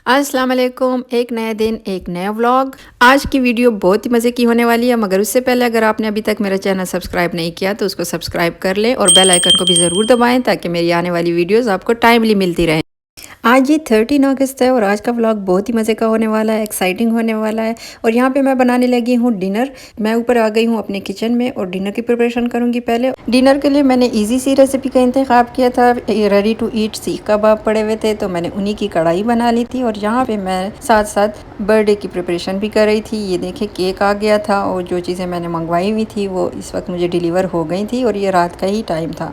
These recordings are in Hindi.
अस्सलाम वालेकुम। एक नया दिन एक नया व्लॉग। आज की वीडियो बहुत ही मज़े की होने वाली है, मगर उससे पहले अगर आपने अभी तक मेरा चैनल सब्सक्राइब नहीं किया तो उसको सब्सक्राइब कर लें और बेल आइकन को भी ज़रूर दबाएं ताकि मेरी आने वाली वीडियोस आपको टाइमली मिलती रहें। आज ये 13 अगस्त है और आज का व्लॉग बहुत ही मज़े का होने वाला है, एक्साइटिंग होने वाला है। और यहाँ पे मैं बनाने लगी हूँ डिनर। मैं ऊपर आ गई हूँ अपने किचन में और डिनर की प्रिपरेशन करूँगी। पहले डिनर के लिए मैंने इजी सी रेसिपी का इंतखाब किया था। रेडी टू ईट सीख कबाब पड़े हुए थे तो मैंने उन्हीं की कढ़ाई बना ली थी। और यहाँ पे मैं साथ साथ बर्थडे की प्रिपरेशन भी कर रही थी। ये देखें केक आ गया था और जो चीज़ें मैंने मंगवाई हुई थी वो इस वक्त मुझे डिलीवर हो गई थी और ये रात का ही टाइम था।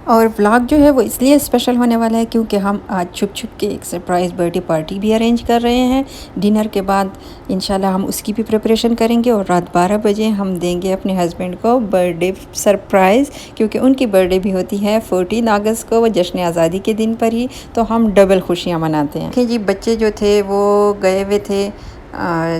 और व्लॉग जो है वो इसलिए स्पेशल होने वाला है क्योंकि हम आज छुप छुप के एक सरप्राइज़ बर्थडे पार्टी भी अरेंज कर रहे हैं। डिनर के बाद इंशाल्लाह हम उसकी भी प्रिपरेशन करेंगे और रात 12 बजे हम देंगे अपने हस्बैंड को बर्थडे सरप्राइज़, क्योंकि उनकी बर्थडे भी होती है 14 अगस्त को, वो जश्न आज़ादी के दिन पर ही। तो हम डबल खुशियाँ मनाते हैं। देखिए जी, बच्चे जो थे वो गए हुए थे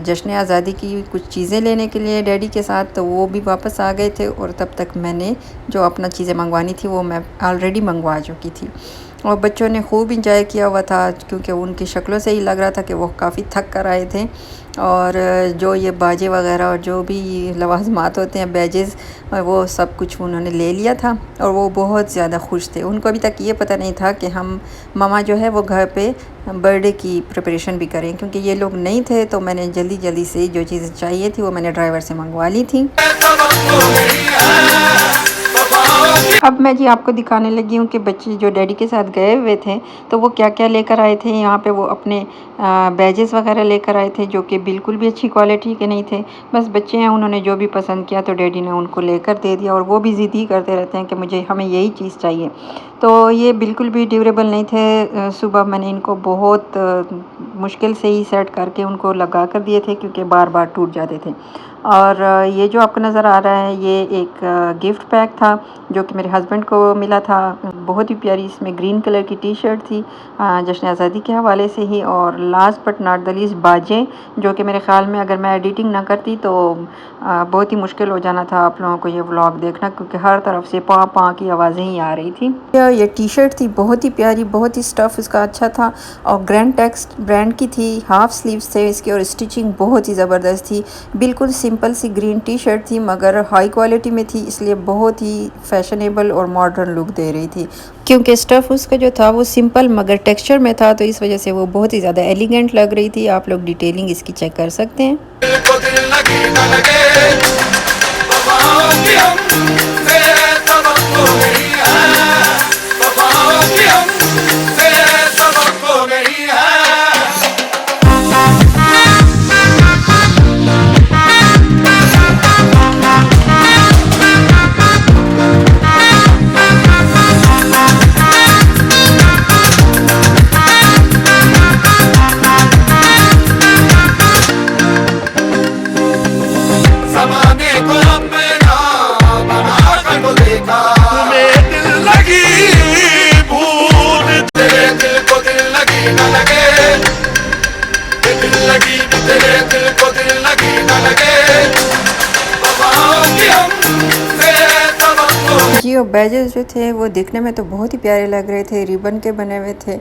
जश्न आज़ादी की कुछ चीज़ें लेने के लिए डैडी के साथ, तो वो भी वापस आ गए थे और तब तक मैंने जो अपना चीज़ें मंगवानी थी वो मैं ऑलरेडी मंगवा चुकी थी। और बच्चों ने खूब इंजॉय किया हुआ था क्योंकि उनकी शक्लों से ही लग रहा था कि वो काफ़ी थक कर आए थे। और जो ये बाजे वगैरह और जो भी लवाज़मात होते हैं, बैजेस, वो सब कुछ उन्होंने ले लिया था और वो बहुत ज़्यादा खुश थे। उनको अभी तक ये पता नहीं था कि हम मामा जो है वो घर पे बर्थडे की प्रिपरेशन भी करें, क्योंकि ये लोग नहीं थे। तो मैंने जल्दी जल्दी से जो चीज़ें चाहिए थी वो मैंने ड्राइवर से मंगवा ली थी। अब मैं जी आपको दिखाने लगी हूँ कि बच्चे जो डैडी के साथ गए हुए थे तो वो क्या क्या लेकर आए थे। यहाँ पे वो अपने बैजेस वगैरह लेकर आए थे जो कि बिल्कुल भी अच्छी क्वालिटी के नहीं थे। बस बच्चे हैं, उन्होंने जो भी पसंद किया तो डैडी ने उनको लेकर दे दिया और वो भी ज़िद ही करते रहते हैं कि हमें यही चीज़ चाहिए। तो ये बिल्कुल भी ड्यूरेबल नहीं थे। सुबह मैंने इनको बहुत मुश्किल से ही सेट करके उनको लगा कर दिए थे क्योंकि बार बार टूट जाते थे। और ये जो आपको नज़र आ रहा है ये एक गिफ्ट पैक था जो कि मेरे हस्बैंड को मिला था। बहुत ही प्यारी इसमें ग्रीन कलर की टी शर्ट थी जश्न आज़ादी के हवाले से ही। और last but not the least बाजें, जो कि मेरे ख़्याल में अगर मैं एडिटिंग ना करती तो बहुत ही मुश्किल हो जाना था आप लोगों को ये व्लॉग देखना, क्योंकि हर तरफ से पाँ पाँ की आवाज़ें ही आ रही थी। ये टी शर्ट थी बहुत ही प्यारी, बहुत ही स्टफ़ इसका अच्छा था और ग्रैंड टेक्स्ट ब्रांड की थी। हाफ स्लीव्स थे इसके और स्टिचिंग बहुत ही ज़बरदस्त थी। बिल्कुल सिंपल सी ग्रीन टी शर्ट थी मगर हाई क्वालिटी में थी, इसलिए बहुत ही फैशनेबल और मॉडर्न लुक दे रही थी। क्योंकि स्टफ़ उसका जो था वो सिंपल मगर टेक्सचर में था तो इस वजह से वो बहुत ही ज़्यादा एलिगेंट लग रही थी। आप लोग डिटेलिंग इसकी चेक कर सकते हैं। जी, और बैजेस जो थे वो दिखने में तो बहुत ही प्यारे लग रहे थे, रिबन के बने हुए थे।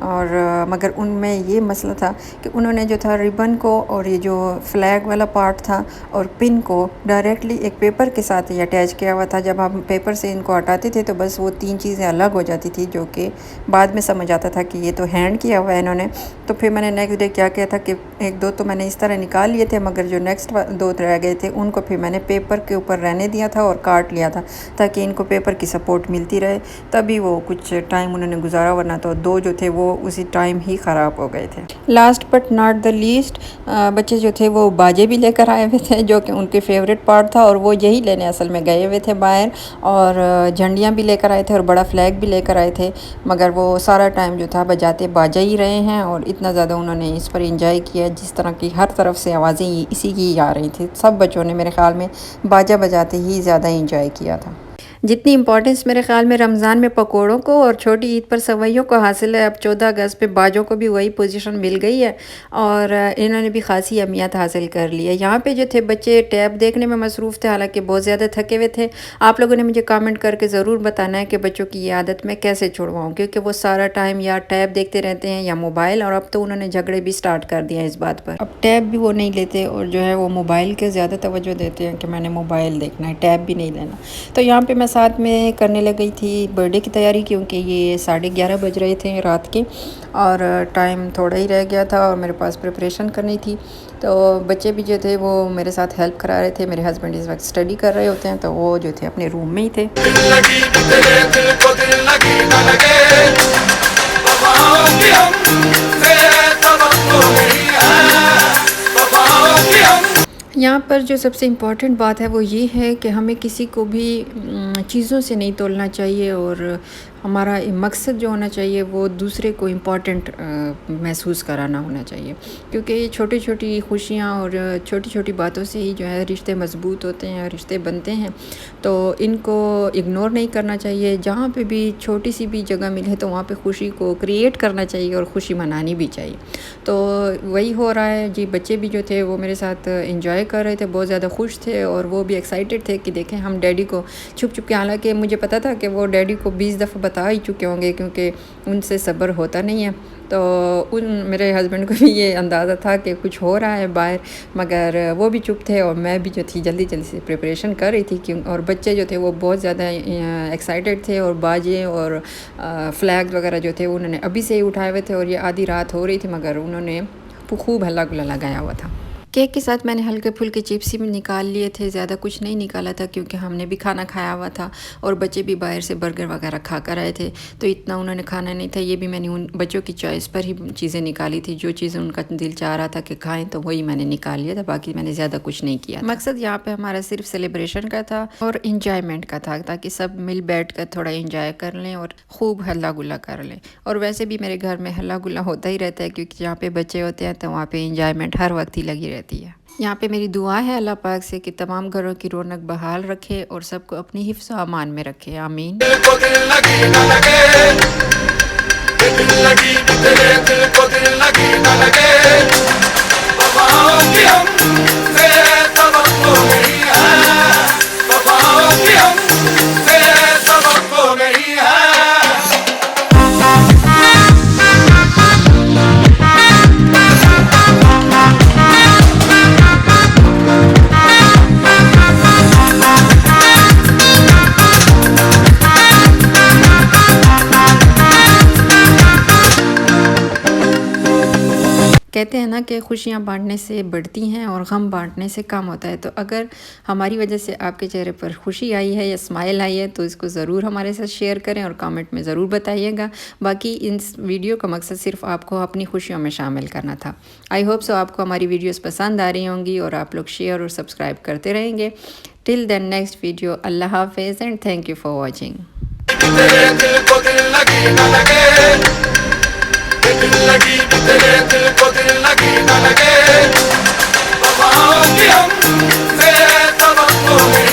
और मगर उनमें ये मसला था कि उन्होंने जो था रिबन को और ये जो फ्लैग वाला पार्ट था और पिन को डायरेक्टली एक पेपर के साथ ही अटैच किया हुआ था। जब हम पेपर से इनको हटाते थे तो बस वो तीन चीज़ें अलग हो जाती थी, जो कि बाद में समझ आता था कि ये तो हैंड किया हुआ है इन्होंने। तो फिर मैंने नेक्स्ट डे क्या किया था कि एक दो तो मैंने इस तरह निकाल लिए थे, मगर जो नेक्स्ट दो रह गए थे उनको फिर मैंने पेपर के ऊपर रहने दिया था और काट लिया था ताकि इनको पेपर की सपोर्ट मिलती रहे। तभी वो कुछ टाइम उन्होंने गुजारा, वरना तो दो जो थे वो उसी टाइम ही ख़राब हो गए थे। Last but not the least बच्चे जो थे वो बाजे भी लेकर आए हुए थे जो कि उनके फेवरेट पार्ट था और वो यही लेने असल में गए हुए थे बाहर। और झंडियाँ भी लेकर आए थे और बड़ा फ्लैग भी लेकर आए थे, मगर वो सारा टाइम जो था बजाते बाजा ही रहे हैं और इतना ज़्यादा उन्होंने इस पर इंजॉय किया जिस तरह की हर तरफ से आवाज़ें इसी की आ रही थी। सब बच्चों ने मेरे ख़्याल में बाजा बजाते ही ज़्यादा इंजॉय किया था। जितनी इम्पोर्टेंस मेरे ख़्याल में रमज़ान में पकोड़ों को और छोटी ईद पर सवैयों को हासिल है, अब 14 अगस्त पे बाजों को भी वही पोजीशन मिल गई है और इन्होंने भी ख़ासी अहमियत हासिल कर ली है। यहाँ पे जो थे बच्चे टैब देखने में मसरूफ़ थे, हालांकि बहुत ज़्यादा थके हुए थे। आप लोगों ने मुझे कमेंट करके ज़रूर बताना है कि बच्चों की ये आदत मैं कैसे छुड़वाऊँ, क्योंकि वो सारा टाइम या टैब देखते रहते हैं या मोबाइल, और अब तो उन्होंने झगड़े भी स्टार्ट कर दिए हैं इस बात पर। अब टैब भी वो नहीं लेते और जो है वो मोबाइल के ज़्यादा तवज्जो देते हैं कि मैंने मोबाइल देखना है, टैब भी नहीं लेना। तो यहाँ पे मैं साथ में करने लग गई थी बर्थडे की तैयारी, क्योंकि ये 11:30 बज रहे थे रात के और टाइम थोड़ा ही रह गया था और मेरे पास प्रिपरेशन करनी थी। तो बच्चे भी जो थे वो मेरे साथ हेल्प करा रहे थे। मेरे हस्बैंड इस वक्त स्टडी कर रहे होते हैं, तो वो जो थे अपने रूम में ही थे। यहाँ पर जो सबसे इम्पॉर्टेंट बात है वो ये है कि हमें किसी को भी चीज़ों से नहीं तोलना चाहिए और हमारा मकसद जो होना चाहिए वो दूसरे को इम्पॉर्टेंट महसूस कराना होना चाहिए, क्योंकि छोटी छोटी खुशियाँ और छोटी छोटी बातों से ही जो है रिश्ते मजबूत होते हैं, रिश्ते बनते हैं। तो इनको इग्नोर नहीं करना चाहिए। जहाँ पे भी छोटी सी भी जगह मिले तो वहाँ पे खुशी को क्रिएट करना चाहिए और खुशी मनानी भी चाहिए। तो वही हो रहा है जी। बच्चे भी जो थे वो मेरे साथ इंजॉय कर रहे थे, बहुत ज़्यादा खुश थे और वो भी एक्साइटेड थे कि देखें हम डैडी को छुप छुप के, हालांकि मुझे पता था कि वो डैडी को 20 दफ़ा बता ही चुके होंगे क्योंकि उनसे सब्र होता नहीं है। तो मेरे हस्बैंड को भी ये अंदाज़ा था कि कुछ हो रहा है बाहर, मगर वो भी चुप थे और मैं भी जो थी जल्दी जल्दी से प्रिपरेशन कर रही थी क्यों। और बच्चे जो थे वो बहुत ज़्यादा एक्साइटेड थे और बाजे और फ्लैग वगैरह जो थे उन्होंने अभी से ही उठाए हुए थे और ये आधी रात हो रही थी, मगर उन्होंने खूब हल्ला गुल्ला लगाया हुआ था। केक के साथ मैंने हल्के फुल्के चिप्स भी निकाल लिए थे, ज़्यादा कुछ नहीं निकाला था क्योंकि हमने भी खाना खाया हुआ था और बच्चे भी बाहर से बर्गर वगैरह खा कर आए थे, तो इतना उन्होंने खाना नहीं था। ये भी मैंने उन बच्चों की चॉइस पर ही चीज़ें निकाली थी, जो चीज़ें उनका दिल चाह रहा था कि खाएँ तो वही मैंने निकाल लिया था, बाकी मैंने ज़्यादा कुछ नहीं किया। मकसद यहाँ पर हमारा सिर्फ सेलिब्रेशन का था और इंजॉयमेंट का था, ताकि सब मिल बैठ कर थोड़ा इंजॉय कर लें और खूब हल्ला गुल्ला कर लें। और वैसे भी मेरे घर में हल्ला गुल्ला होता ही रहता है, क्योंकि जहाँ पे बच्चे होते हैं तो वहाँ पे इंजॉयमेंट हर वक्त ही लगी रहती है। यहाँ पे मेरी दुआ है अल्लाह पाक से कि तमाम घरों की रौनक बहाल रखे और सबको अपनी हिफ्ज़ अमान में रखे। आमीन। कहते हैं ना कि खुशियाँ बांटने से बढ़ती हैं और गम बांटने से कम होता है। तो अगर हमारी वजह से आपके चेहरे पर खुशी आई है या स्माइल आई है तो इसको ज़रूर हमारे साथ शेयर करें और कमेंट में ज़रूर बताइएगा। बाकी इस वीडियो का मकसद सिर्फ आपको अपनी खुशियों में शामिल करना था। आई होप सो आपको हमारी वीडियोस पसंद आ रही होंगी और आप लोग शेयर और सब्सक्राइब करते रहेंगे। टिल देन नेक्स्ट वीडियो, अल्लाह हाफिज़ and thank you for watching. तेरे दिल को दिल लगी न लगे, वफाओं की हमसे तवक्को नहीं।